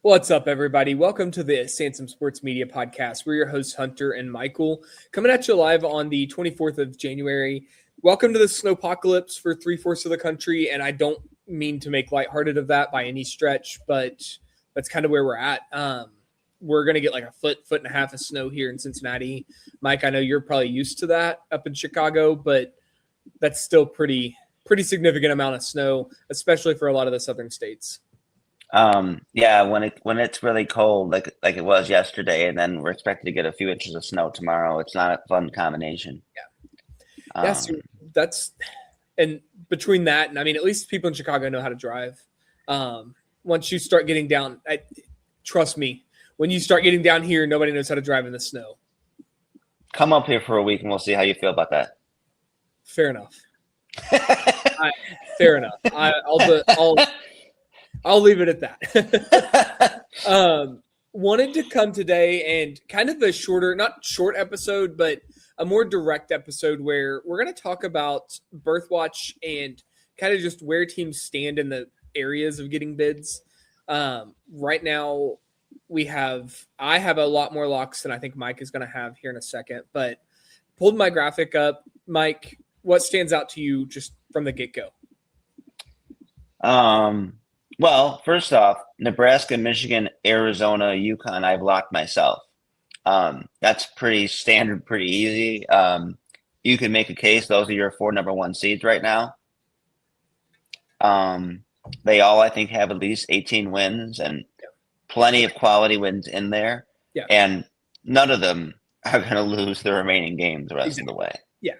What's up, everybody? Welcome to the Sansom Sports Media Podcast. We're your hosts, Hunter and Michael, coming at you live on the 24th of January. Welcome to the snowpocalypse for three-fourths of the country, and I don't mean to make lighthearted of that by any stretch, but that's kind of where we're at. We're going to get like a foot and a half of snow here in Cincinnati. Mike, I know you're probably used to that up in Chicago, but that's still pretty significant amount of snow, especially for a lot of the southern states. Yeah, when it's really cold, like it was yesterday, and then we're expected to get a few inches of snow tomorrow. It's not a fun combination. Yeah. Yes, and between that, and I mean, at least people in Chicago know how to drive. Once you start getting down, trust me, when you start getting down here, nobody knows how to drive in the snow. Come up here for a week, and we'll see how you feel about that. Fair enough. Fair enough. I'll leave it at that. Wanted to come today and kind of a shorter, not short episode, but a more direct episode where we're going to talk about Birth Watch and kind of just where teams stand in the areas of getting bids. Right now, I have a lot more locks than I think Mike is going to have here in a second, but pulled my graphic up. Mike, what stands out to you just from the get-go? Well, first off, Nebraska, Michigan, Arizona, UConn, I've locked myself. That's pretty standard, pretty easy. You can make a case. Those are your 4 number 1 seeds right now. They all, I think, have at least 18 wins and plenty of quality wins in there. Yeah. And none of them are going to lose the remaining games the rest of the way. Yeah.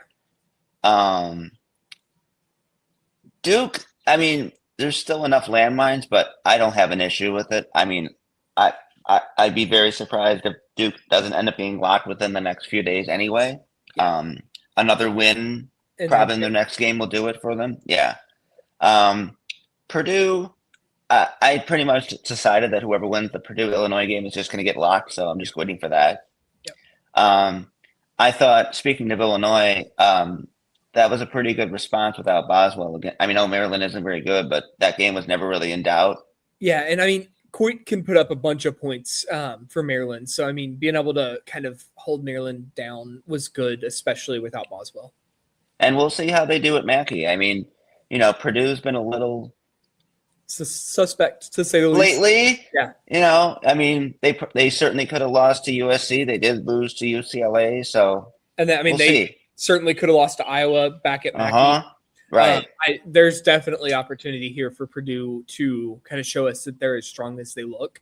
Duke, I mean, there's still enough landmines, but I don't have an issue with it. I mean, I'd be very surprised if Duke doesn't end up being locked within the next few days anyway. Another win probably in their next game will do it for them. Yeah. Purdue, I pretty much decided that whoever wins the Purdue-Illinois game is just going to get locked, so I'm just waiting for that. Yep. I thought, speaking of Illinois, that was a pretty good response without Boswell. Again, I mean, Maryland isn't very good, but that game was never really in doubt. Yeah, and I mean, Coit can put up a bunch of points for Maryland. So, I mean, being able to kind of hold Maryland down was good, especially without Boswell. And we'll see how they do at Mackey. I mean, Purdue's been a little suspect, to say the least. Lately, yeah. I mean, they certainly could have lost to USC. They did lose to UCLA, so and then, I mean, we'll see. Certainly could have lost to Iowa back at Mackey. Right. There's definitely opportunity here for Purdue to kind of show us that they're as strong as they look.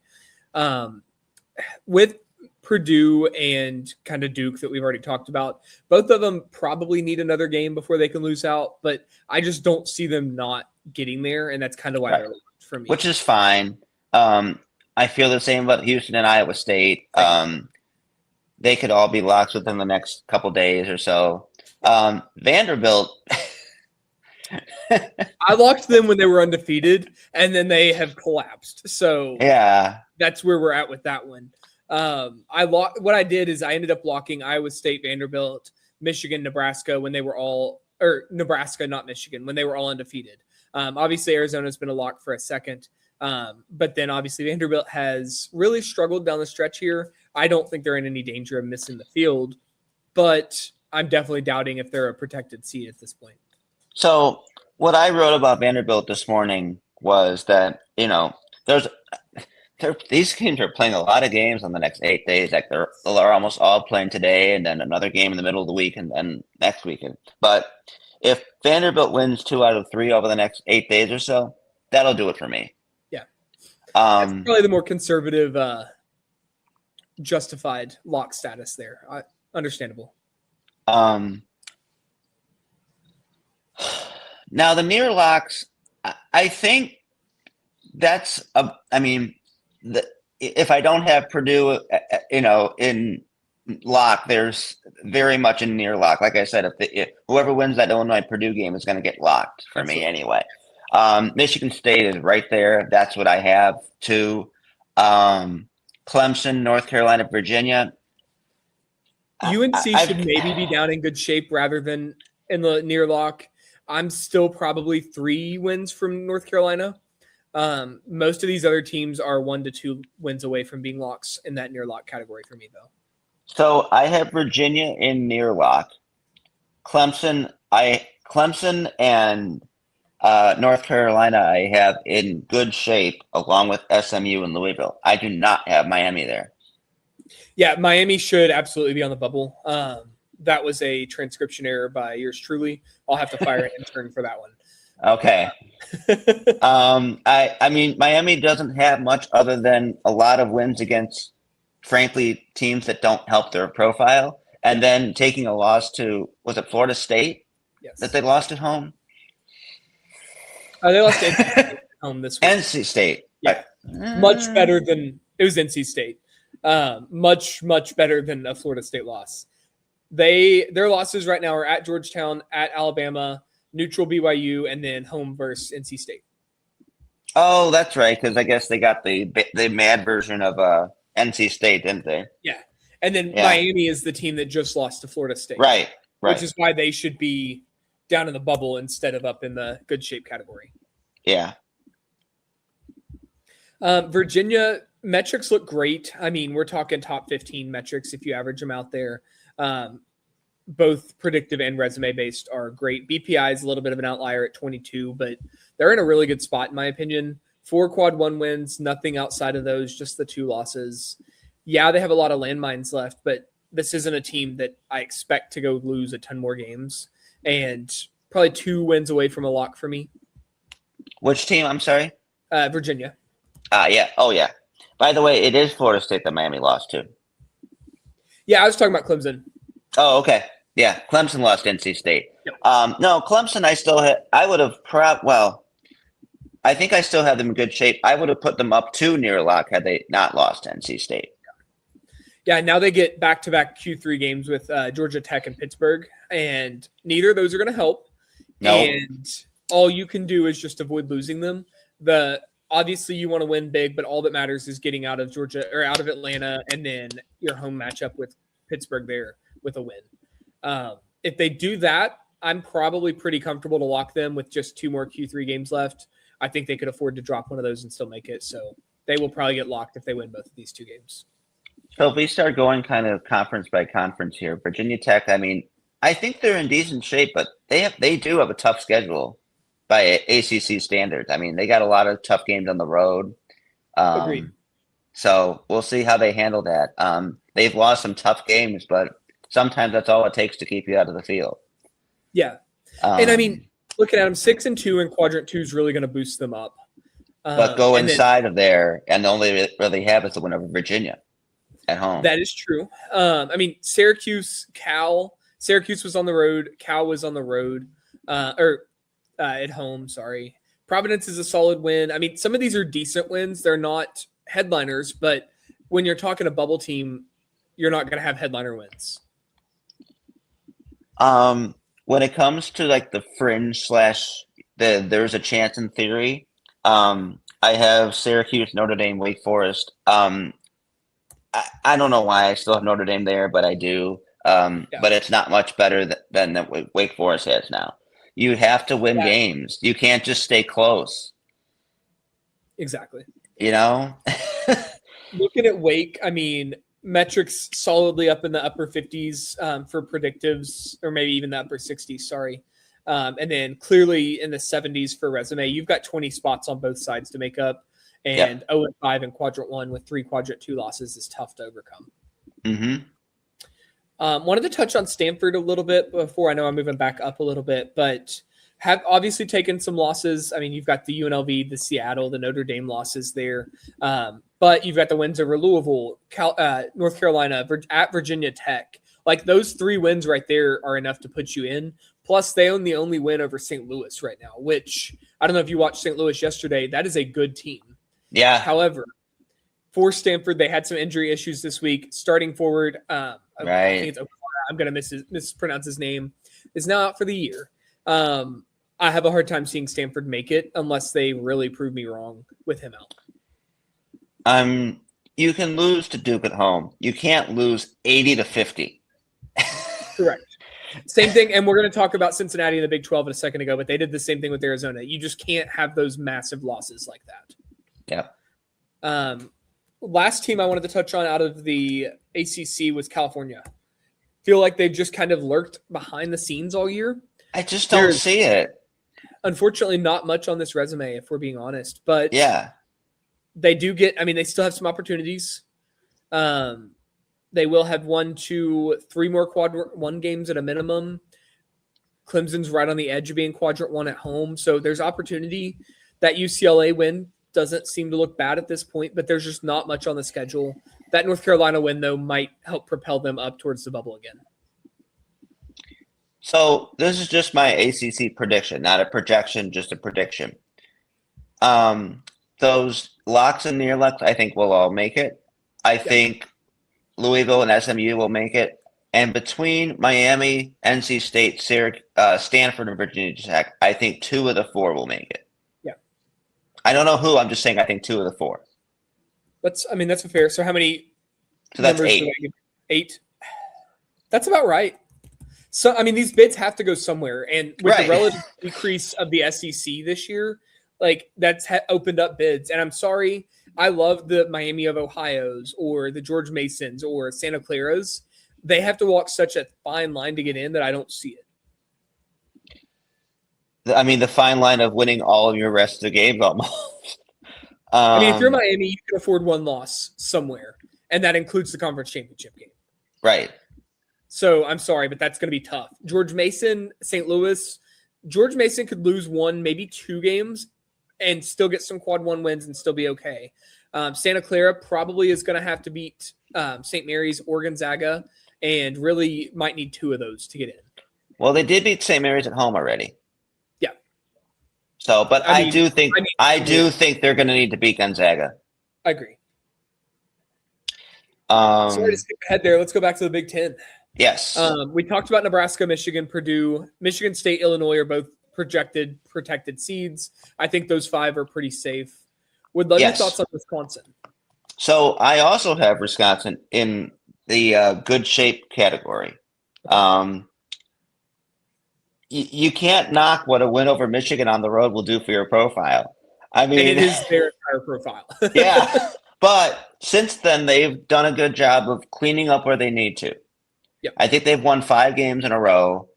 With Purdue and kind of Duke that we've already talked about, both of them probably need another game before they can lose out, but I just don't see them not getting there, and that's kind of why they're locked for me. Which is fine. I feel the same about Houston and Iowa State. They could all be locked within the next couple days or so. Vanderbilt. I locked them when they were undefeated, and then they have collapsed. So yeah, that's where we're at with that one. What I did is I ended up locking Iowa State, Vanderbilt, Michigan, Nebraska when they were all, or Nebraska, not Michigan, when they were all undefeated. Obviously, Arizona's been a lock for a second. But then obviously Vanderbilt has really struggled down the stretch here. I don't think they're in any danger of missing the field, but I'm definitely doubting if they're a protected seed at this point. So what I wrote about Vanderbilt this morning was that, these teams are playing a lot of games on the next 8 days. Like they're almost all playing today and then another game in the middle of the week and then next weekend. But if Vanderbilt wins 2 out of 3 over the next 8 days or so, that'll do it for me. Yeah. That's probably the more conservative, justified lock status there. Understandable. Now the near locks, I think that's if I don't have Purdue, in lock, there's very much a near lock. Like I said, if whoever wins that Illinois Purdue game is going to get locked for me anyway. Michigan State is right there. That's what I have too. Clemson, North Carolina, Virginia. UNC should maybe be down in good shape rather than in the near lock. I'm still probably 3 wins from North Carolina. Most of these other teams are 1 to 2 wins away from being locks in that near lock category for me, though. So I have Virginia in near lock. Clemson and North Carolina I have in good shape along with SMU and Louisville. I do not have Miami there. Yeah, Miami should absolutely be on the bubble. That was a transcription error by yours truly. I'll have to fire an intern for that one. Okay. I mean, Miami doesn't have much other than a lot of wins against, frankly, teams that don't help their profile, and then taking a loss to, was it Florida State? Yes. That they lost at home? They lost to NC State at home this week. NC State. Yeah. Much better than – it was NC State. Much, much better than a Florida State loss. Their losses right now are at Georgetown, at Alabama, neutral BYU, and then home versus NC State. Oh, that's right, because I guess they got the mad version of NC State, didn't they? Yeah. And then Miami is the team that just lost to Florida State. Right. Which is why they should be down in the bubble instead of up in the good shape category. Yeah. Virginia metrics look great. I mean, we're talking top 15 metrics if you average them out there. Both predictive and resume based are great. BPI is a little bit of an outlier at 22, but they're in a really good spot in my opinion. 4 quad 1 wins, nothing outside of those, just the 2 losses. Yeah, they have a lot of landmines left, but this isn't a team that I expect to go lose a ton more games, and probably 2 wins away from a lock for me. Which team? I'm sorry? Virginia. Yeah. Oh, yeah. By the way, it is Florida State that Miami lost to. Yeah, I was talking about Clemson. Oh, okay. Yeah, Clemson lost NC State. Yep. No, Clemson I would have I think I still have them in good shape. I would have put them up to near lock had they not lost to NC State. Yeah, now they get back-to-back Q3 games with Georgia Tech and Pittsburgh, and neither of those are going to help. No. And all you can do is just avoid losing them. Obviously, you want to win big, but all that matters is getting out of Georgia or out of Atlanta, and then your home matchup with Pittsburgh there with a win. If they do that, I'm probably pretty comfortable to lock them with just 2 more Q3 games left. I think they could afford to drop one of those and still make it. So they will probably get locked if they win both of these 2 games. So if we start going kind of conference by conference here, Virginia Tech, I mean, I think they're in decent shape, but they do have a tough schedule by ACC standards. I mean, they got a lot of tough games on the road. Agreed. So we'll see how they handle that. They've lost some tough games, but sometimes that's all it takes to keep you out of the field. Yeah. And I mean, looking at them, 6-2 in quadrant 2 is really going to boost them up. But go inside of there, and the only really have is the win over Virginia at home. That is true. I mean, Syracuse was on the road. Cal was on the road, at home. Sorry. Providence is a solid win. I mean, some of these are decent wins. They're not headliners, but when you're talking a bubble team, you're not going to have headliner wins. When it comes to like the fringe there's a chance in theory. I have Syracuse, Notre Dame, Wake Forest. I don't know why I still have Notre Dame there, but I do. But it's not much better than that Wake Forest has now. You have to win games. You can't just stay close. Exactly. You know? Looking at Wake, I mean, metrics solidly up in the upper 50s for predictives, or maybe even the upper 60s, sorry. And then clearly in the 70s for resume. You've got 20 spots on both sides to make up. And 0-5 in quadrant 1 with 3 quadrant 2 losses is tough to overcome. Mm-hmm. Wanted to touch on Stanford a little bit before. I know I'm moving back up a little bit, but have obviously taken some losses. I mean, you've got the UNLV, the Seattle, the Notre Dame losses there. But you've got the wins over Louisville, North Carolina, at Virginia Tech. Like those 3 wins right there are enough to put you in. Plus, they own the only win over St. Louis right now, which I don't know if you watched St. Louis yesterday. That is a good team. Yeah. However, for Stanford, they had some injury issues this week. Starting forward, I think it's O'Connor. I'm going to mispronounce his name. Is now out for the year. I have a hard time seeing Stanford make it unless they really prove me wrong with him out. You can lose to Duke at home. You can't lose 80-50. Correct. Same thing, and we're going to talk about Cincinnati in the Big 12 in a second ago, but they did the same thing with Arizona. You just can't have those massive losses like that. Yeah. Last team I wanted to touch on out of the ACC was California. Feel like they've just kind of lurked behind the scenes all year. I just don't see it. Unfortunately, not much on this resume, if we're being honest. But yeah, they do they still have some opportunities. They will have 1, 2, 3 more quadrant 1 games at a minimum. Clemson's right on the edge of being quadrant 1 at home. So there's opportunity. That UCLA win doesn't seem to look bad at this point, but there's just not much on the schedule. That North Carolina win, though, might help propel them up towards the bubble again. So this is just my ACC prediction, not a projection, just a prediction. Those locks and near locks, I think will all make it. I think Louisville and SMU will make it. And between Miami, NC State, Stanford, and Virginia Tech, I think 2 of the 4 will make it. Yeah. I don't know who. I'm just saying I think 2 of the 4. That's a fair. So how many? So that's 8. 8. That's about right. So, these bids have to go somewhere. And with the relative decrease of the SEC this year, that's opened up bids. And I'm sorry, I love the Miami of Ohio's or the George Masons or Santa Clara's. They have to walk such a fine line to get in that I don't see it. The fine line of winning all of your rest of the games almost. If you're Miami, you can afford 1 loss somewhere, and that includes the conference championship game. Right. So I'm sorry, but that's going to be tough. George Mason, St. St. George Mason could lose 1, maybe 2 games and still get some quad 1 wins and still be okay. Santa Clara probably is going to have to beat St. Mary's or Gonzaga and really might need 2 of those to get in. Well, they did beat St. Mary's at home already. Yeah. So, but I do think they're going to need to beat Gonzaga. I agree. Sorry to skip ahead there. Let's go back to the Big Ten. Yes. We talked about Nebraska, Michigan, Purdue, Michigan State, Illinois are both projected protected seeds. I think those 5 are pretty safe. Would love your thoughts on Wisconsin. So I also have Wisconsin in the good shape category. You can't knock what a win over Michigan on the road will do for your profile. And it is their entire profile. Yeah. But since then, they've done a good job of cleaning up where they need to. Yep. I think they've won 5 games in a row.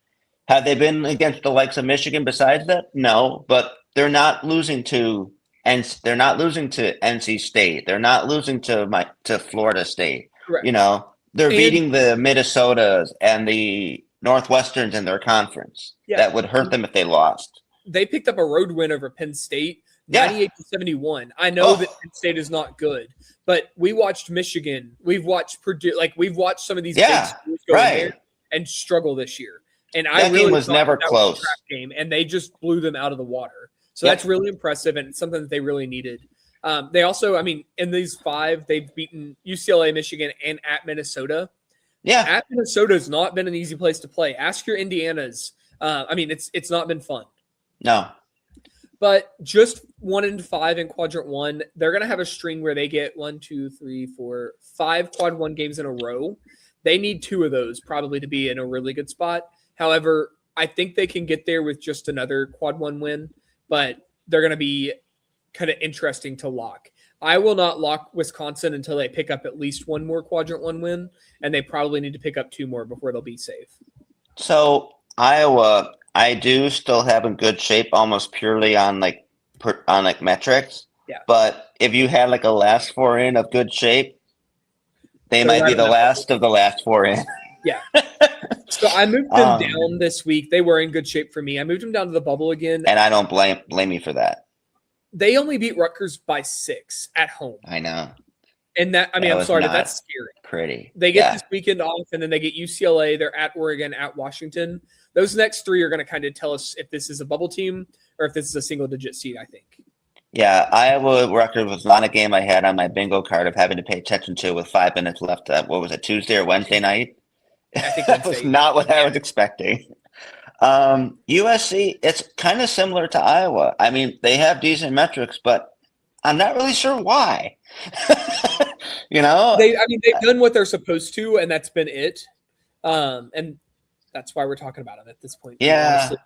Have they been against the likes of Michigan besides that? No, but they're not losing to NC State. They're not losing to Florida State. Correct. They're beating the Minnesotas and the Northwesterns in their conference. Yeah. That would hurt them if they lost. They picked up a road win over Penn State, 98-71. I know that Penn State is not good, but we watched Michigan. We've watched Purdue. We've watched some of these big schools go in there and struggle this year. And that game was never close. Was a trap game, and they just blew them out of the water. So that's really impressive, and it's something that they really needed. They also, in these 5, they've beaten UCLA, Michigan, and at Minnesota. Yeah. At Minnesota has not been an easy place to play. Ask your Indianas. It's not been fun. No. But just 1-5 in quadrant 1, they're going to have a string where they get 1, 2, 3, 4, 5 quad 1 games in a row. They need 2 of those probably to be in a really good spot. However, I think they can get there with just another quad 1 win, but they're going to be kind of interesting to lock. I will not lock Wisconsin until they pick up at least 1 more quadrant 1 win, and they probably need to pick up 2 more before they'll be safe. So Iowa, I do still have in good shape, almost purely on metrics. Yeah. But if you had a last 4 in of good shape, they might be the last of the last 4 in. Yeah. So I moved them down this week. They were in good shape for me. I moved them down to the bubble again. And I don't blame you for that. They only beat Rutgers by 6 at home. I know. And I'm sorry, but that's scary. Pretty. They get this weekend off, and then they get UCLA. They're at Oregon, at Washington. Those next 3 are going to kind of tell us if this is a bubble team or if this is a single-digit seed, I think. Yeah, Iowa Rutgers was not a game I had on my bingo card of having to pay attention to with 5 minutes left. What was it, Tuesday or Wednesday night? I think that was not what I was expecting. USC, it's kind of similar to Iowa. They have decent metrics, but I'm not really sure why. They've done what they're supposed to, and that's been it. And that's why we're talking about them at this point. Yeah. Honestly.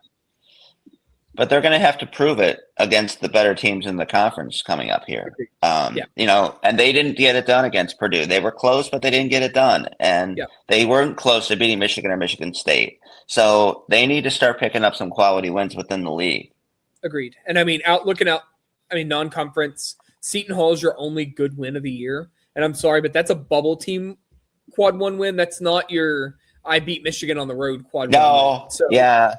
But they're going to have to prove it against the better teams in the conference coming up here. And they didn't get it done against Purdue. They were close, but they didn't get it done. And they weren't close to beating Michigan or Michigan State. So they need to start picking up some quality wins within the league. Agreed. And non-conference, Seton Hall is your only good win of the year. And I'm sorry, but that's a bubble team quad one win. That's not your I beat Michigan on the road quad one win. So, yeah.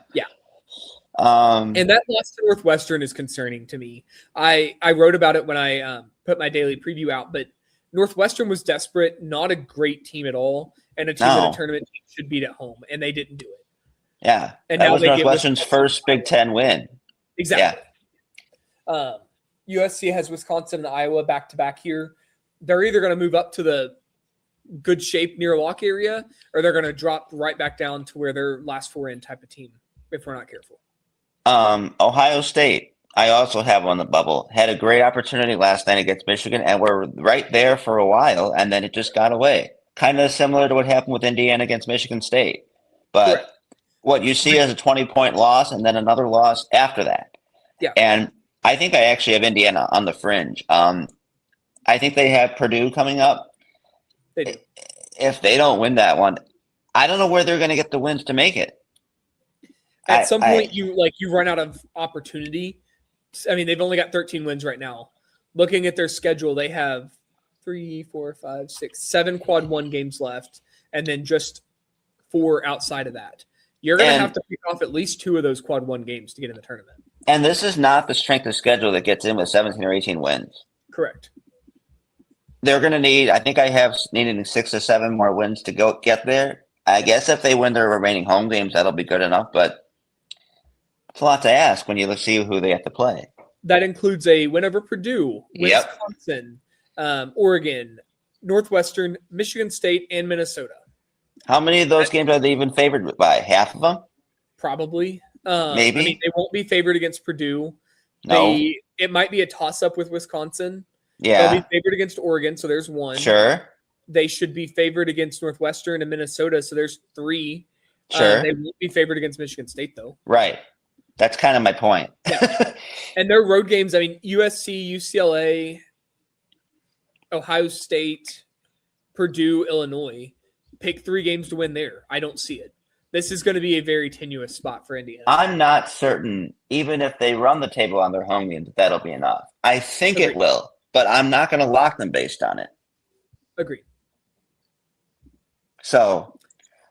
And that loss to Northwestern is concerning to me. I wrote about it when I put my daily preview out, but Northwestern was desperate, not a great team at all, and a team that a tournament team should beat at home, and they didn't do it. Yeah, and that was Northwestern's first Big Ten win. Exactly. Yeah. USC has Wisconsin and Iowa back-to-back here. They're either going to move up to the good shape near lock area, or they're going to drop right back down to where they're last four in type of team if we're not careful. Ohio State, I also have on the bubble, had a great opportunity last night against Michigan, and we're right there for a while, and then it just got away. Kind of similar to what happened with Indiana against Michigan State. But what you see as a 20-point loss and then another loss after that. Yeah. And I think I actually have Indiana on the fringe. I think they have Purdue coming up. They do. If they don't win that one, I don't know where they're going to get the wins to make it. At some point, you run out of opportunity. I mean, they've only got 13 wins right now. Looking at their schedule, they have 3, 4, 5, 6, 7 quad one games left, and then just 4 outside of that. You're going to have to pick off at least 2 of those quad one games to get in the tournament. And this is not the strength of schedule that gets in with 17 or 18 wins. Correct. They're going to need, I think I have needing 6 or 7 more wins to get there. I guess if they win their remaining home games, that'll be good enough, but it's a lot to ask when you see who they have to play. That includes a win over Purdue, Wisconsin, Oregon, Northwestern, Michigan State, and Minnesota. How many of those games are they even favored by? Half of them? Probably. Maybe. I mean, they won't be favored against Purdue. No. It might be a toss-up with Wisconsin. Yeah. They'll be favored against Oregon, so there's 1. Sure. They should be favored against Northwestern and Minnesota, so there's 3. Sure. They won't be favored against Michigan State, though. Right. That's kind of my point. Yeah. And their road games, I mean, USC, UCLA, Ohio State, Purdue, Illinois, pick 3 games to win there. I don't see it. This is going to be a very tenuous spot for Indiana. I'm not certain, even if they run the table on their home games, that'll be enough. I think it will, but I'm not going to lock them based on it. Agreed. So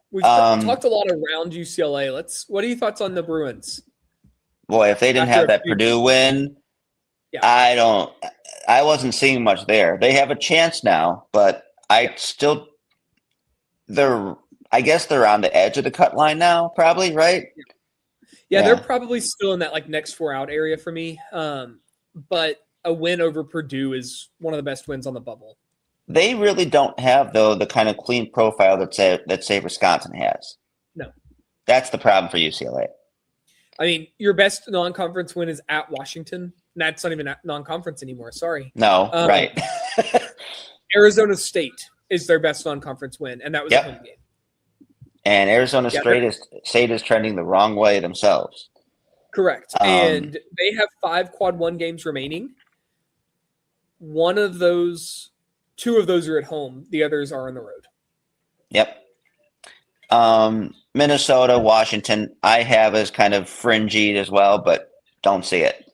we've talked a lot around UCLA. What are your thoughts on the Bruins? Boy, if they didn't have that Purdue win, I wasn't seeing much there. They have a chance now, but I guess they're on the edge of the cut line now, probably, right? Yeah, they're probably still in that next 4 out area for me. But a win over Purdue is one of the best wins on the bubble. They really don't have, though, the kind of clean profile that say Wisconsin has. No. That's the problem for UCLA. I mean, your best non-conference win is at Washington. That's not even non-conference anymore. Sorry. No, right. Arizona State is their best non-conference win, and that was a home game. And Arizona State is trending the wrong way themselves. Correct. And they have 5 quad one games remaining. 2 of those are at home. The others are on the road. Yep. Minnesota, Washington, I have as kind of fringy as well, but don't see it.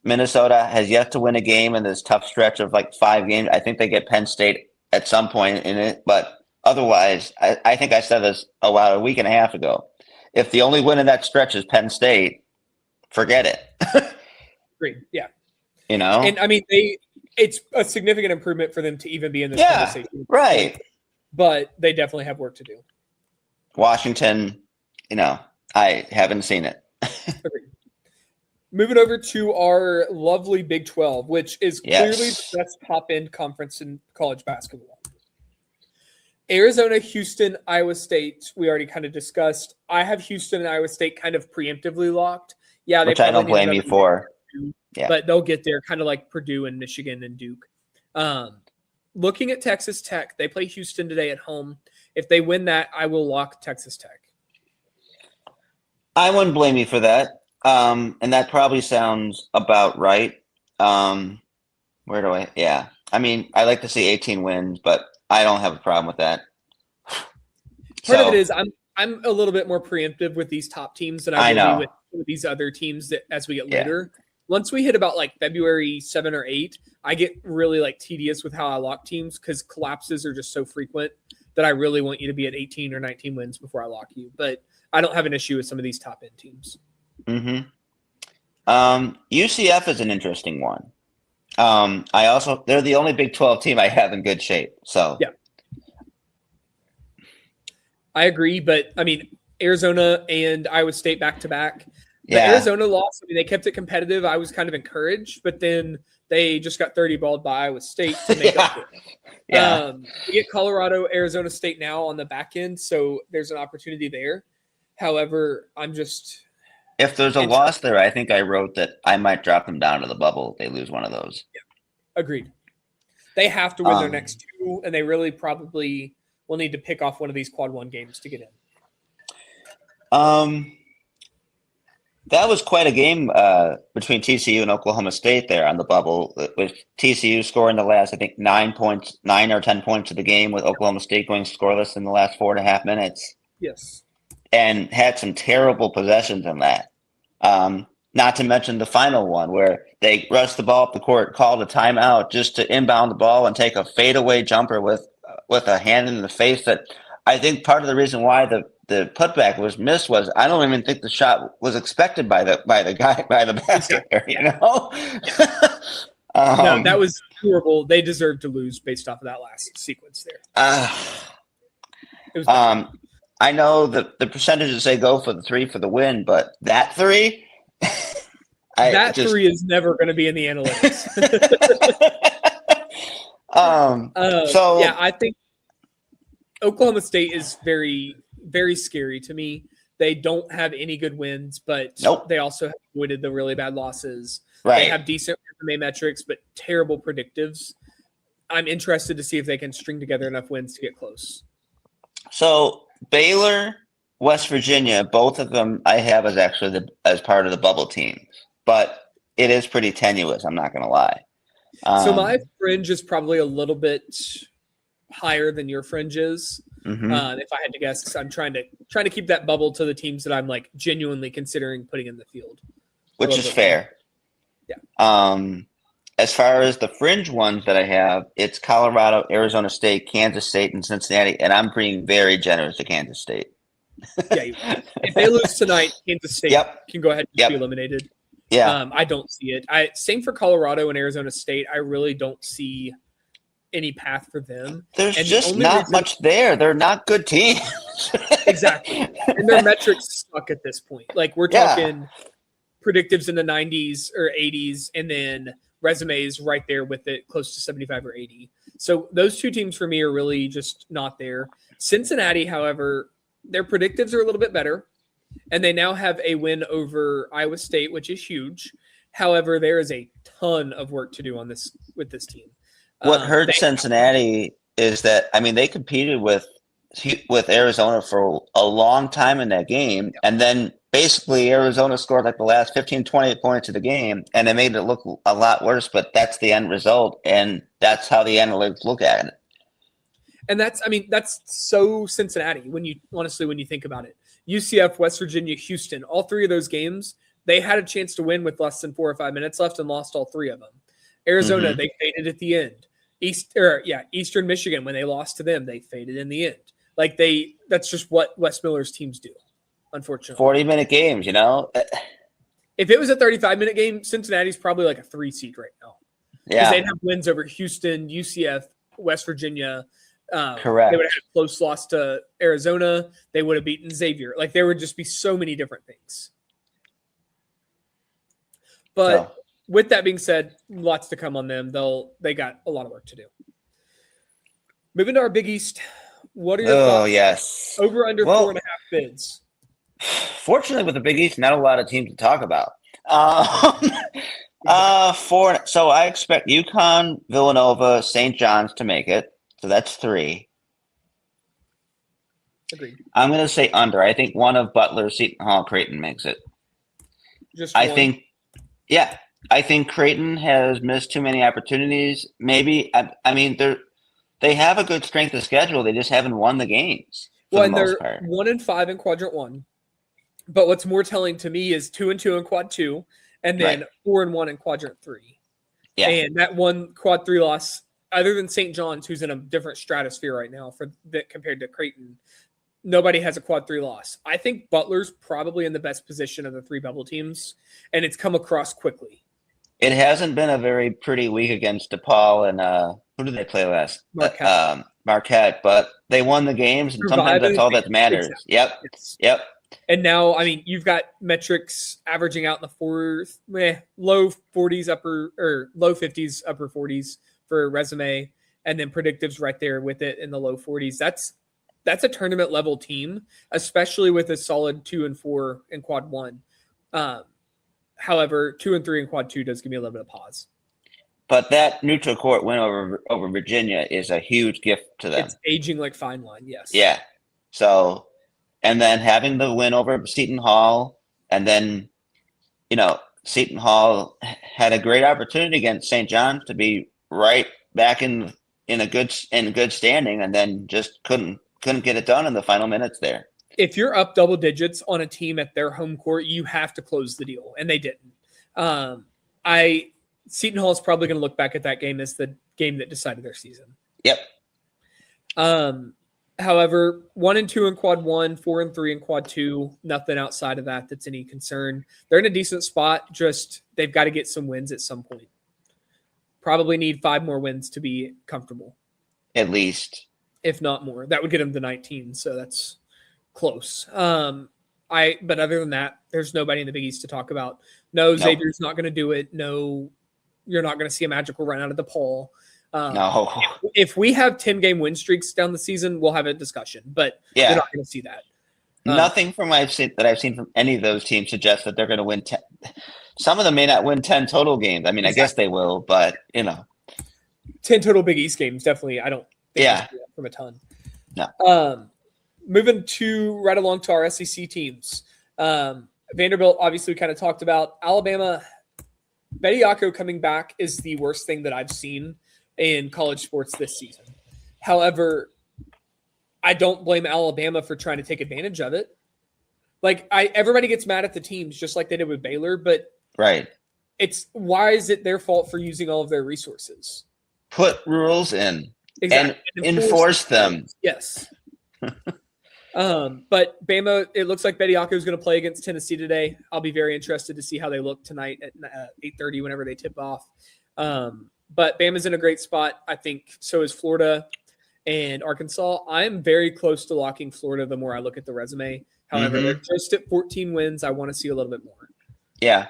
Minnesota has yet to win a game in this tough stretch of 5 games. I think they get Penn State at some point in it, but otherwise, I think I said this a week and a half ago. If the only win in that stretch is Penn State, forget it. Great. Yeah. And I mean, it's a significant improvement for them to even be in this conversation. Right. But they definitely have work to do. Washington, I haven't seen it. Moving over to our lovely Big 12, which is clearly the best top-end conference in college basketball. Arizona, Houston, Iowa State, we already kind of discussed. I have Houston and Iowa State kind of preemptively locked. Yeah, which I don't blame you for. But they'll get there, kind of like Purdue and Michigan and Duke. Looking at Texas Tech, they play Houston today at home. If they win that, I will lock Texas Tech. I wouldn't blame you for that. And that probably sounds about right. Where do I? Yeah. I mean, I like to see 18 wins, but I don't have a problem with that. Part of it is I'm a little bit more preemptive with these top teams than I will be with these other teams that as we get later. Once we hit about like February 7 or 8, I get really like tedious with how I lock teams because collapses are just so frequent that I really want you to be at 18 or 19 wins before I lock you. But I don't have an issue with some of these top end teams. Mm-hmm. UCF is an interesting one. They're the only Big 12 team I have in good shape. So yeah, I agree. But I mean, Arizona and Iowa State back to back. The Arizona loss, I mean, they kept it competitive. I was kind of encouraged, but then they just got 30-balled by Iowa State to make up for it. We get Colorado, Arizona State now on the back end, so there's an opportunity there. However, if there's a loss there, I think I wrote that I might drop them down to the bubble if they lose one of those. Yeah, agreed. They have to win their next two, and they really probably will need to pick off one of these quad one games to get in. That was quite a game between TCU and Oklahoma State there on the bubble, with TCU scoring the last, I think, 9 or 10 points of the game, with Oklahoma State going scoreless in the last 4.5 minutes. Yes. And had some terrible possessions in that. Not to mention the final one where they rushed the ball up the court, called a timeout just to inbound the ball and take a fadeaway jumper with a hand in the face. That I think part of the reason why the putback was missed was I don't even think the shot was expected by the basket there, you know? No, that was horrible. They deserved to lose based off of that last sequence there. It was I know that the percentages say go for the three for the win, but that three, three is never going to be in the analytics. I think Oklahoma State is very, very scary to me. They don't have any good wins, but they also have avoided the really bad losses. Right. They have decent resume metrics, but terrible predictives. I'm interested to see if they can string together enough wins to get close. So Baylor, West Virginia, both of them I have as actually as part of the bubble team, but it is pretty tenuous. I'm not going to lie. So my fringe is probably a little bit higher than your fringe is. Mm-hmm. If I had to guess, I'm trying to keep that bubble to the teams that I'm like genuinely considering putting in the field, which is fair. Yeah. As far as the fringe ones that I have, it's Colorado, Arizona State, Kansas State, and Cincinnati, and I'm being very generous to Kansas State. Yeah, if they lose tonight, Kansas State can go ahead and be eliminated. Yeah, I don't see it. Same for Colorado and Arizona State. I really don't see any path for them. There's just not much there. They're not good teams. Exactly, and their metrics suck at this point. Like we're talking predictives in the 90s or 80s, and then resumes right there with it, close to 75 or 80. So those two teams for me are really just not there. Cincinnati, however, their predictives are a little bit better, and they now have a win over Iowa State, which is huge. However, there is a ton of work to do on this with this team. What hurt Cincinnati is that, I mean, they competed with Arizona for a long time in that game, and then basically Arizona scored like the last 15, 20 points of the game, and they made it look a lot worse, but that's the end result, and that's how the analytics look at it. And that's so Cincinnati when you think about it. UCF, West Virginia, Houston, all three of those games, they had a chance to win with less than 4 or 5 minutes left and lost all three of them. Arizona, they faded at the end. Eastern Michigan, when they lost to them, they faded in the end. Like that's just what Wes Miller's teams do, unfortunately. 40-minute games, you know? If it was a 35-minute game, Cincinnati's probably like a 3 seed right now. Yeah. Because they'd have wins over Houston, UCF, West Virginia. Correct. They would have had a close loss to Arizona. They would have beaten Xavier. Like there would just be so many different things. But with that being said, lots to come on them. They got a lot of work to do. Moving to our Big East. What are your thoughts? Oh, yes. Over under 4.5 bids. Fortunately, with the Big East, not a lot of teams to talk about. So I expect UConn, Villanova, St. John's to make it. So that's 3. Agreed. I'm going to say under. I think one of Butler, Seton Hall, Creighton makes it. Just I one. think, yeah. I think Creighton has missed too many opportunities. Maybe, I mean, they have a good strength of schedule. They just haven't won the games for the most part. 1-5 in quadrant 1. But what's more telling to me is 2-2 in quad 2, and then 4-1 in quadrant 3. Yeah. And that one quad 3 loss, other than St. John's, who's in a different stratosphere right now compared to Creighton, nobody has a quad 3 loss. I think Butler's probably in the best position of the 3 bubble teams, and it's come across quickly. It hasn't been a very pretty week against DePaul and who did they play last? Marquette, but they won the games, and sometimes that's all that matters. Exactly. Yep. And now, I mean, you've got metrics averaging out in the low 40s, low 50s, upper 40s for resume, and then predictives right there with it in the low 40s. That's a tournament level team, especially with a solid 2 and 4 in quad 1. However, 2 and 3 in quad 2 does give me a little bit of pause. But that neutral court win over Virginia is a huge gift to them. It's aging like fine wine, yes. Yeah. So, and then having the win over Seton Hall, and then, Seton Hall had a great opportunity against St. John's to be right back in a good standing, and then just couldn't get it done in the final minutes there. If you're up double digits on a team at their home court, you have to close the deal, and they didn't. Seton Hall is probably going to look back at that game as the game that decided their season. Yep. However, 1 and 2 in quad 1, 4 and 3 in quad 2, nothing outside of that's any concern. They're in a decent spot, just they've got to get some wins at some point. Probably need 5 more wins to be comfortable. At least. If not more. That would get them to 19, so that's close. But other than that, there's nobody in the Big East to talk about. No, Xavier's not going to do it. No, you're not going to see a magical run out of DePaul. No. If we have 10-game win streaks down the season, we'll have a discussion. But you're not going to see that. Nothing I've seen from any of those teams suggests that they're going to win 10. Some of them may not win 10 total games. I mean, exactly. I guess they will, but 10 total Big East games, definitely. I don't think from a ton. No. Moving right along to our SEC teams. Vanderbilt, obviously, we kind of talked about. Alabama, Bediako coming back is the worst thing that I've seen in college sports this season. However, I don't blame Alabama for trying to take advantage of it. Everybody gets mad at the teams just like they did with Baylor, but why is it their fault for using all of their resources? Put rules in and enforce them. Yes. But Bama, it looks like Bediako is going to play against Tennessee today. I'll be very interested to see how they look tonight at 8:30 whenever they tip off. But Bama's in a great spot. I think so is Florida and Arkansas. I'm very close to locking Florida the more I look at the resume. However, they're just at 14 wins. I want to see a little bit more. Yeah.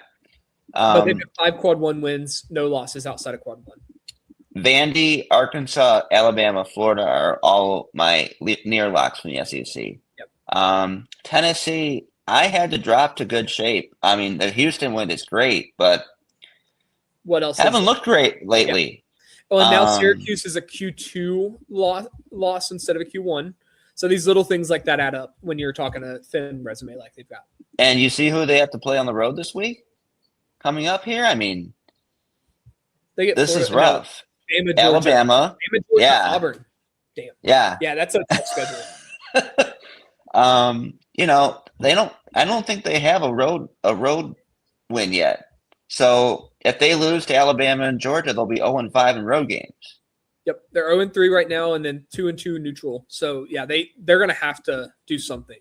But they've got 5 quad 1 wins, no losses outside of quad 1. Vandy, Arkansas, Alabama, Florida are all my near locks from the SEC. Yep. Tennessee, I had to drop to good shape. I mean, the Houston win is great, but what else? Haven't looked great lately. Yeah. Well, and now Syracuse is a Q2 loss instead of a Q1. So these little things like that add up when you're talking a thin resume like they've got. And you see who they have to play on the road this week? Coming up here? I mean, this is rough. Bama, Alabama. Bama, Georgia, Auburn. Damn. Yeah. Yeah, that's a tough schedule. I don't think they have a road win yet. So if they lose to Alabama and Georgia, they'll be 0-5 in road games. Yep, they're 0-3 right now, and then 2-2 neutral. So yeah, they're going to have to do something.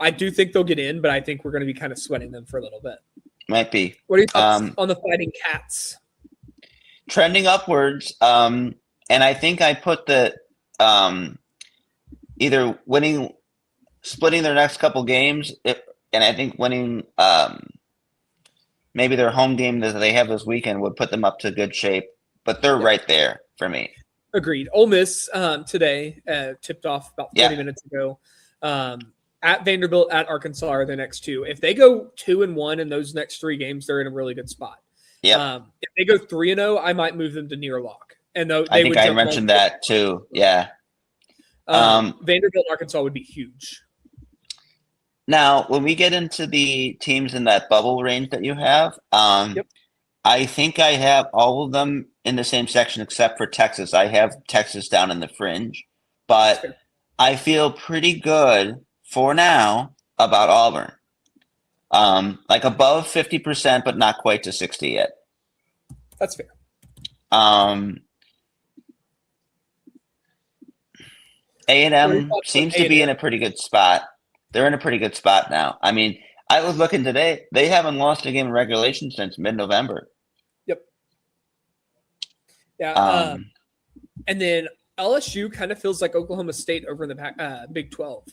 I do think they'll get in, but I think we're going to be kind of sweating them for a little bit. Might be. What are your thoughts on the Fighting Cats? Trending upwards, and I think I put the either splitting their next couple games, and I think winning maybe their home game that they have this weekend would put them up to good shape. But they're right there for me. Agreed. Ole Miss today tipped off about 30 minutes ago. At Vanderbilt, at Arkansas are the next 2. If they go 2-1 in those next 3 games, they're in a really good spot. Yeah. If they go 3-0, I might move them to near lock. And I think I mentioned that too. Yeah. Vanderbilt, Arkansas would be huge. Now, when we get into the teams in that bubble range that you have, Yep. I think I have all of them in the same section except for Texas. I have Texas down in the fringe, but I feel pretty good for now about Auburn. Like above 50%, but not quite to 60 yet. That's fair. A&M seems to be in a pretty good spot. They're in a pretty good spot now. I mean, I was looking today. They haven't lost a game in regulation since mid-November. Yep. Yeah. And then LSU kind of feels like Oklahoma State over in the Big 12.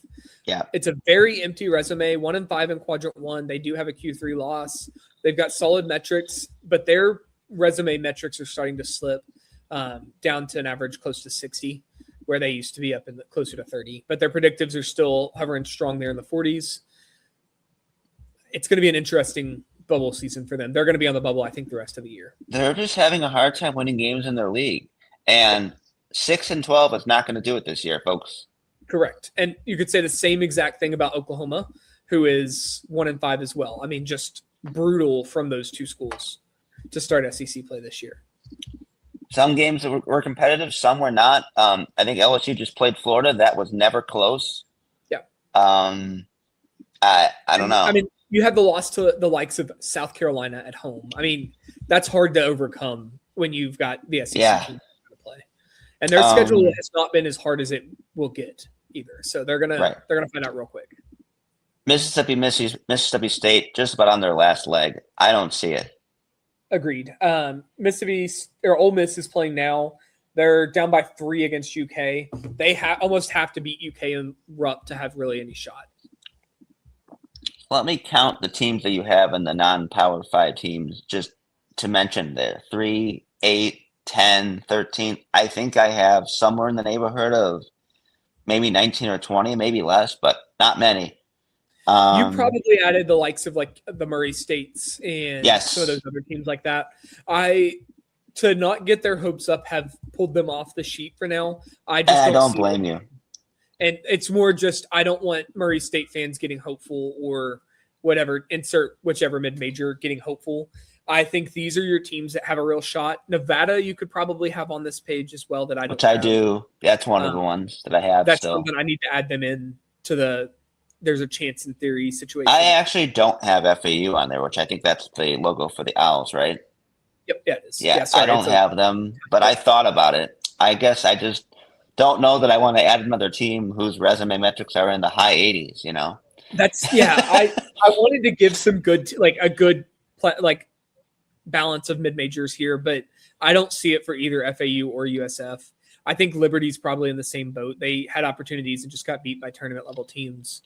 Yeah. It's a very empty resume. 1-5 in Quadrant 1. They do have a Q3 loss. They've got solid metrics, but their resume metrics are starting to slip down to an average close to 60, where they used to be up in closer to 30. But their predictives are still hovering strong there in the 40s. It's going to be an interesting bubble season for them. They're going to be on the bubble, I think, the rest of the year. They're just having a hard time winning games in their league. And 6-12 is not going to do it this year, folks. Correct. And you could say the same exact thing about Oklahoma, who is 1-5 as well. I mean, just brutal from those two schools to start SEC play this year. Some games were competitive, some were not. I think LSU just played Florida. That was never close. Yeah. I don't know. I mean, you have the loss to the likes of South Carolina at home. I mean, that's hard to overcome when you've got the SEC team to play. And their schedule has not been as hard as it will get either. So they're gonna find out real quick. Mississippi State just about on their last leg. I don't see it. Agreed. Mississippi or Ole Miss is playing now. They're down by 3 against UK. They almost have to beat UK and Rupp to have really any shot. Let me count the teams that you have in the non-Power 5 teams just to mention there. 3, 8, 10, 13. I think I have somewhere in the neighborhood of maybe 19 or 20, maybe less, but not many. You probably added the likes of like the Murray States and some of those other teams like that. To not get their hopes up, have pulled them off the sheet for now. I don't blame you. And it's more just I don't want Murray State fans getting hopeful or whatever, insert whichever mid-major getting hopeful. I think these are your teams that have a real shot. Nevada, you could probably have on this page as well that I don't. Which I do. That's one of the ones that I have. That's something I need to add them in to the there's a chance in theory situation. I actually don't have FAU on there, which I think that's the logo for the Owls, right? Yep, yeah, it is. Yeah, sorry, I don't have them, but I thought about it. I guess I just don't know that I want to add another team whose resume metrics are in the high 80s, you know? I wanted to give some good, balance of mid-majors here, but I don't see it for either FAU or USF. I think Liberty's probably in the same boat. They had opportunities and just got beat by tournament-level teams.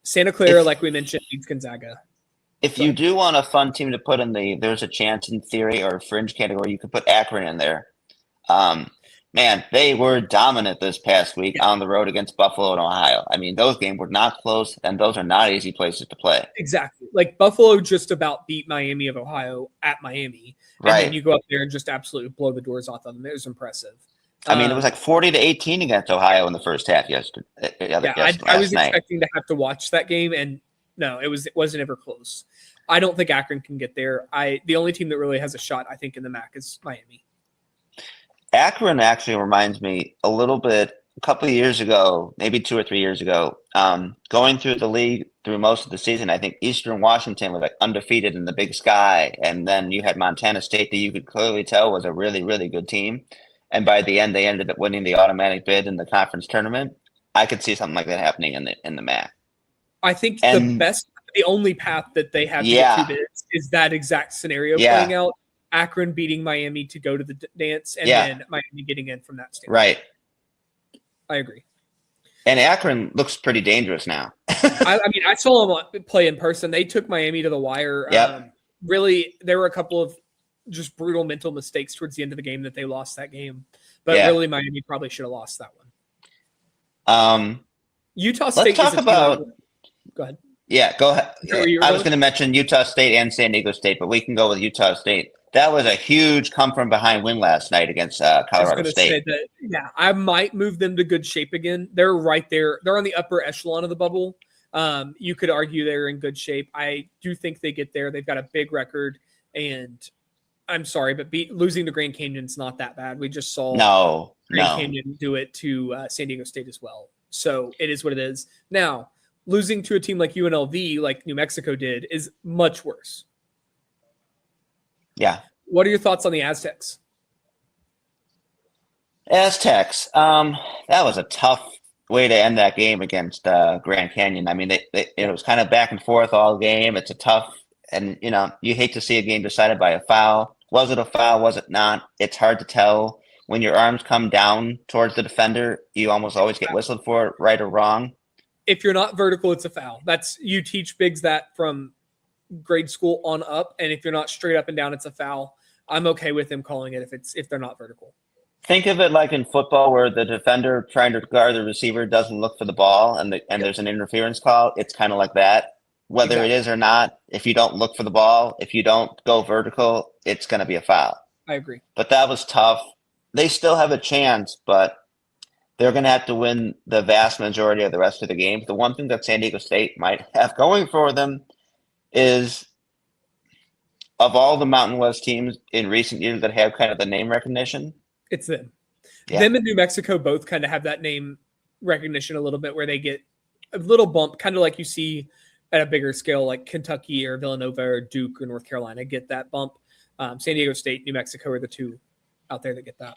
Santa Clara, like we mentioned, beats Gonzaga. If you do want a fun team to put in there's a chance in theory or fringe category, you could put Akron in there. Man, they were dominant this past week on the road against Buffalo and Ohio. I mean, those games were not close, and those are not easy places to play. Exactly. Like Buffalo just about beat Miami of Ohio at Miami. And then you go up there and just absolutely blow the doors off of them. It was impressive. I mean, it was like 40-18 against Ohio in the first half yesterday. I was expecting to have to watch that game, and no, it wasn't ever close. I don't think Akron can get there. The only team that really has a shot, I think, in the MAC is Miami. Akron actually reminds me a little bit a couple of years ago, maybe 2 or 3 years ago, going through the league through most of the season. I think Eastern Washington was like undefeated in the Big Sky, and then you had Montana State that you could clearly tell was a really, really good team. And by the end, they ended up winning the automatic bid in the conference tournament. I could see something like that happening in the MAC. I think the only path that they have to get to bids is that exact scenario playing out. Akron beating Miami to go to the dance, and then Miami getting in from that standpoint. Right. I agree. And Akron looks pretty dangerous now. I mean, I saw them play in person. They took Miami to the wire. Yep. Really, there were a couple of just brutal mental mistakes towards the end of the game that they lost that game. But really, Miami probably should have lost that one. Utah State. Let's talk about. Go ahead. Yeah, go ahead. I was going to mention Utah State and San Diego State, but we can go with Utah State. That was a huge come from behind win last night against I was Colorado going to State. say that, yeah, I might move them to good shape again. They're right there. They're on the upper echelon of the bubble. You could argue they're in good shape. I do think they get there. They've got a big record, and I'm sorry, but losing to Grand Canyon's not that bad. We just saw Grand Canyon do it to San Diego State as well. So it is what it is. Now, losing to a team like UNLV, like New Mexico did, is much worse. Yeah. What are your thoughts on the Aztecs? Aztecs. That was a tough way to end that game against Grand Canyon. I mean, it was kind of back and forth all game. It's a tough, and you hate to see a game decided by a foul. Was it a foul? Was it not? It's hard to tell. When your arms come down towards the defender, you almost always get whistled for it, right or wrong. If you're not vertical, it's a foul. You teach bigs that from grade school on up, and if you're not straight up and down, it's a foul. I'm okay with them calling it if they're not vertical. Think of it like in football where the defender trying to guard the receiver doesn't look for the ball and there's an interference call. It's kind of like that. Whether it is or not, if you don't look for the ball, if you don't go vertical, it's going to be a foul. I agree. But that was tough. They still have a chance, but they're going to have to win the vast majority of the rest of the games. The one thing that San Diego State might have going for them is, of all the Mountain West teams in recent years that have kind of the name recognition, it's them. Yeah. Them and New Mexico both kind of have that name recognition a little bit, where they get a little bump, kind of like you see at a bigger scale, like Kentucky or Villanova or Duke or North Carolina get that bump. San Diego State, New Mexico are the two out there that get that.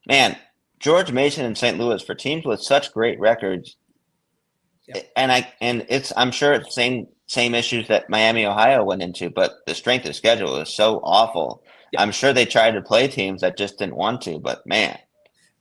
Man, George Mason and St. Louis, for teams with such great records, and I'm sure it's same issues that Miami, Ohio went into, but the strength of schedule is so awful. Yeah. I'm sure they tried to play teams that just didn't want to, but man.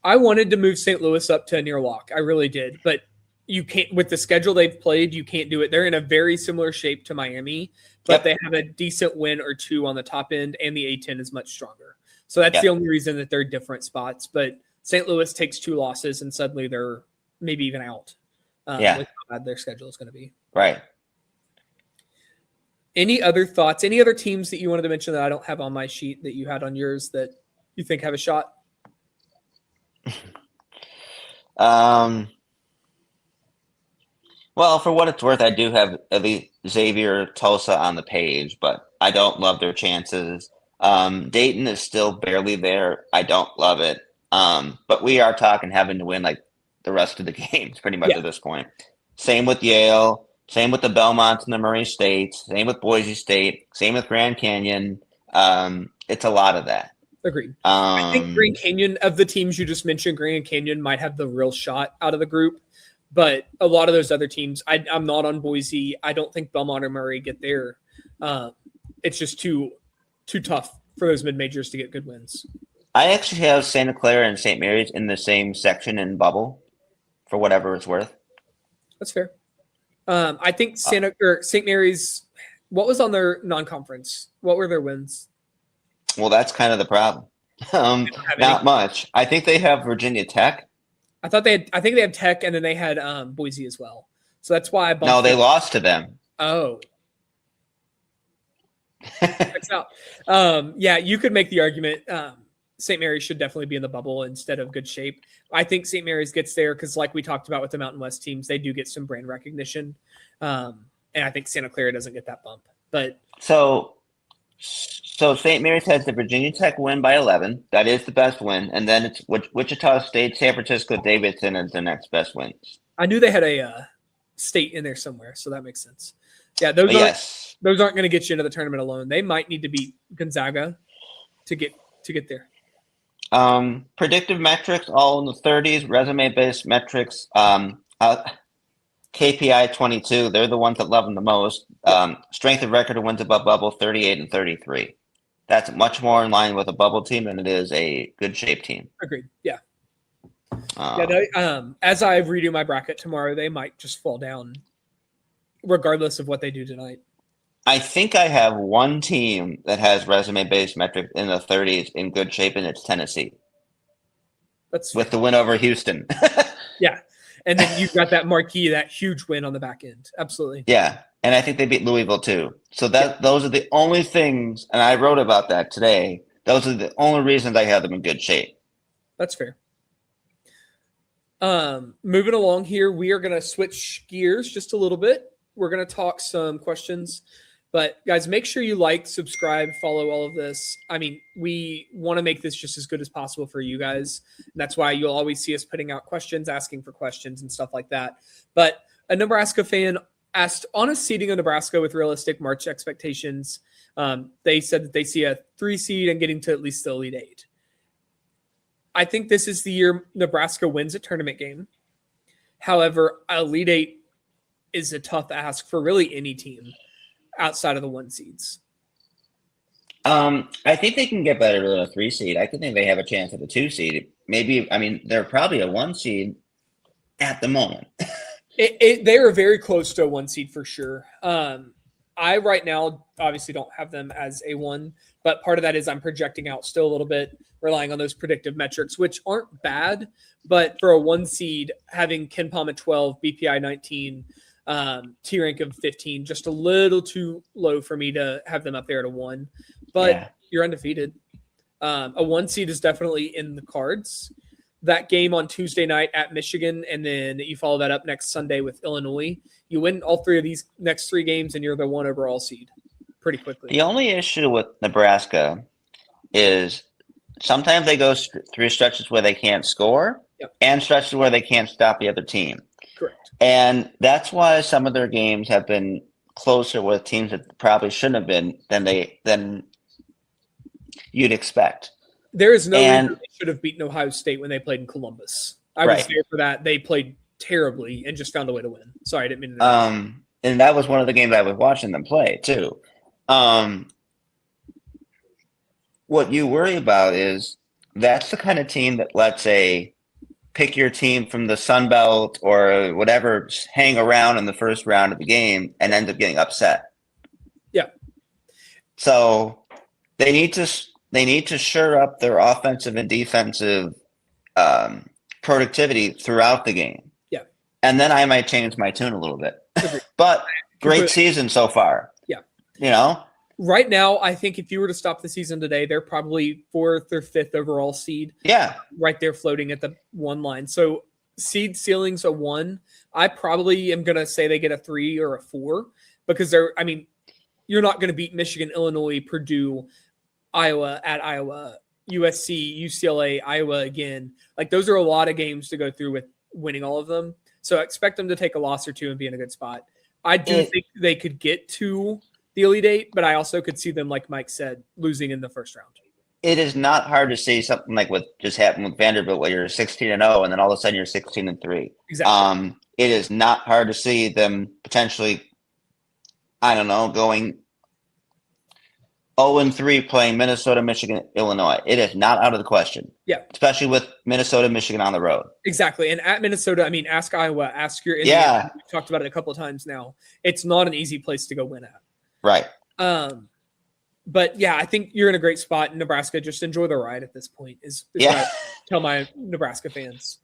I wanted to move St. Louis up to a near lock. I really did, but you can't, with the schedule they've played, you can't do it. They're in a very similar shape to Miami, but they have a decent win or two on the top end, and the A-10 is much stronger. So that's the only reason that they're different spots. But St. Louis takes 2 losses, and suddenly they're maybe even out with how bad their schedule is going to be. Right. Any other thoughts? Any other teams that you wanted to mention that I don't have on my sheet that you had on yours that you think have a shot? Well, for what it's worth, I do have at least Xavier, Tulsa on the page, but I don't love their chances. Dayton is still barely there. I don't love it. But we are talking having to win like the rest of the games pretty much at this point. Same with Yale. Same with the Belmonts and the Murray States. Same with Boise State. Same with Grand Canyon. It's a lot of that. Agreed. I think Grand Canyon, of the teams you just mentioned, Grand Canyon might have the real shot out of the group. But a lot of those other teams, I'm not on Boise. I don't think Belmont or Murray get there. It's just too tough for those mid-majors to get good wins. I actually have Santa Clara and St. Mary's in the same section in bubble, for whatever it's worth. That's fair. I think St. Mary's, what was on their non-conference? What were their wins? Well, that's kind of the problem. Not much. I think they have Virginia Tech. I think they had Tech, and then they had Boise as well. So that's why I bumped. No, they lost to them. Oh. Checks out. Yeah, you could make the argument St. Mary's should definitely be in the bubble instead of good shape. I think St. Mary's gets there because, like we talked about with the Mountain West teams, they do get some brand recognition. And I think Santa Clara doesn't get that bump. But So St. Mary's has the Virginia Tech win by 11. That is the best win. And then it's Wichita State, San Francisco, Davidson is the next best wins. I knew they had a state in there somewhere, so that makes sense. Yeah, those aren't going to get you into the tournament alone. They might need to beat Gonzaga to get there. Predictive metrics, all in the 30s. Resume-based metrics, KPI 22. They're the ones that love them the most. Strength of record wins above bubble, 38 and 33. That's much more in line with a bubble team than it is a good shape team. Agreed. Yeah. As I redo my bracket tomorrow, they might just fall down regardless of what they do tonight. I think I have one team that has resume-based metrics in the 30s in good shape, and it's Tennessee. That's with the win over Houston. Yeah. And then you've got that marquee, that huge win on the back end. Absolutely. Yeah. And I think they beat Louisville too. So those are the only things, and I wrote about that today. Those are the only reasons I have them in good shape. That's fair. Moving along here, we are going to switch gears just a little bit. We're going to talk some questions, but guys, make sure you like, subscribe, follow all of this. I mean, we want to make this just as good as possible for you guys. And that's why you'll always see us putting out questions, asking for questions and stuff like that. But a Nebraska fan asked, honest seeding of Nebraska with realistic March expectations. They said that they see a 3 seed and getting to at least the Elite 8. I think this is the year Nebraska wins a tournament game. However, Elite 8 is a tough ask for really any team outside of the 1 seeds. I think they can get better than a 3 seed. I think they have a chance at a 2 seed. Maybe, I mean, they're probably a 1 seed at the moment. They are very close to a 1 seed for sure. I right now obviously don't have them as a 1, but part of that is I'm projecting out still a little bit, relying on those predictive metrics, which aren't bad. But for a 1 seed, having Ken Palm at 12, BPI 19, T rank of 15, just a little too low for me to have them up there at a 1. But You're undefeated. A 1 seed is definitely in the cards. That game on Tuesday night at Michigan, and then you follow that up next Sunday with Illinois. You win all 3 of these next 3 games, and you're the 1 overall seed pretty quickly. The only issue with Nebraska is sometimes they go through stretches where they can't score and stretches where they can't stop the other team. Correct. And that's why some of their games have been closer with teams that probably shouldn't have been than you'd expect. There is no reason they should have beaten Ohio State when they played in Columbus. I was there for that. They played terribly and just found a way to win. Sorry, I didn't mean to. And that was one of the games I was watching them play too. What you worry about is that's the kind of team that lets pick your team from the Sun Belt or whatever hang around in the first round of the game and end up getting upset. Yeah. So they need to shore up their offensive and defensive productivity throughout the game. Yeah. And then I might change my tune a little bit. But great season so far. Yeah. You know? Right now, I think if you were to stop the season today, they're probably 4th or 5th overall seed. Yeah. Right there floating at the 1 line. So seed ceiling's a 1. I probably am going to say they get a 3 or a 4 because you're not going to beat Michigan, Illinois, Purdue, Iowa at Iowa, USC, UCLA, Iowa again. Like those are a lot of games to go through with winning all of them. So I expect them to take a loss or 2 and be in a good spot. I do think they could get to the Elite 8, but I also could see them, like Mike said, losing in the first round. It is not hard to see something like what just happened with Vanderbilt, where you're 16-0 and then all of a sudden you're 16-3. Exactly. It is not hard to see them potentially, I don't know, going 0-3 playing Minnesota, Michigan, Illinois. It is not out of the question. Yeah. Especially with Minnesota, Michigan on the road. Exactly. And at Minnesota, ask Iowa, ask your Indiana. We've talked about it a couple of times now. It's not an easy place to go win at. Right. But yeah, I think you're in a great spot in Nebraska. Just enjoy the ride at this point is what I tell my Nebraska fans.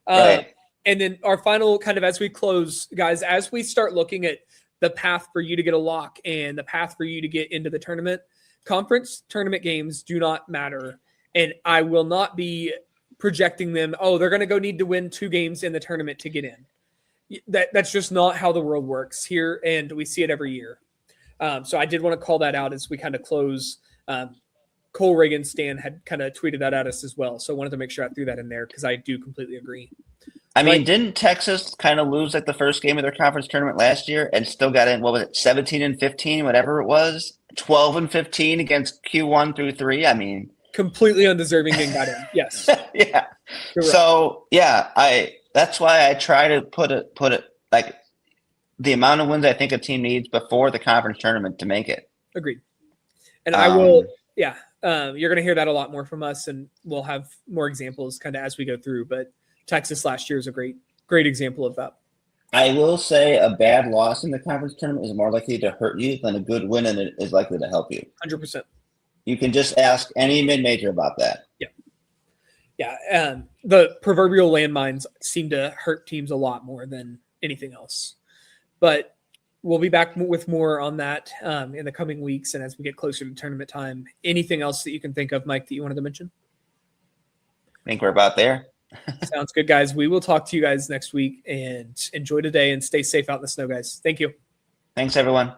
Right. And then our final kind of as we close, guys, as we start looking at the path for you to get a lock and the path for you to get into the tournament, conference tournament games do not matter. And I will not be projecting them, they're going to go need to win 2 games in the tournament to get in. That's just not how the world works here, and we see it every year. So I did want to call that out as we kind of close. Cole Reagan Stan had kind of tweeted that at us as well. So I wanted to make sure I threw that in there because I do completely agree. Didn't Texas kind of lose like the first game of their conference tournament last year and still got in, 17-15, whatever it was? 12-15 against Q1 through 3? Completely undeserving and got in. Yes. Yeah. Correct. So, that's why I try to put it like the amount of wins I think a team needs before the conference tournament to make it. Agreed. And I will, you're going to hear that a lot more from us, and we'll have more examples kind of as we go through. But Texas last year is a great example of that. I will say a bad loss in the conference tournament is more likely to hurt you than a good win, and it is likely to help you. 100%. You can just ask any mid-major about that. Yeah. Yeah, the proverbial landmines seem to hurt teams a lot more than anything else. But we'll be back with more on that in the coming weeks and as we get closer to tournament time. Anything else that you can think of, Mike, that you wanted to mention? I think we're about there. Sounds good, guys. We will talk to you guys next week, and enjoy today and stay safe out in the snow, guys. Thank you. Thanks, everyone.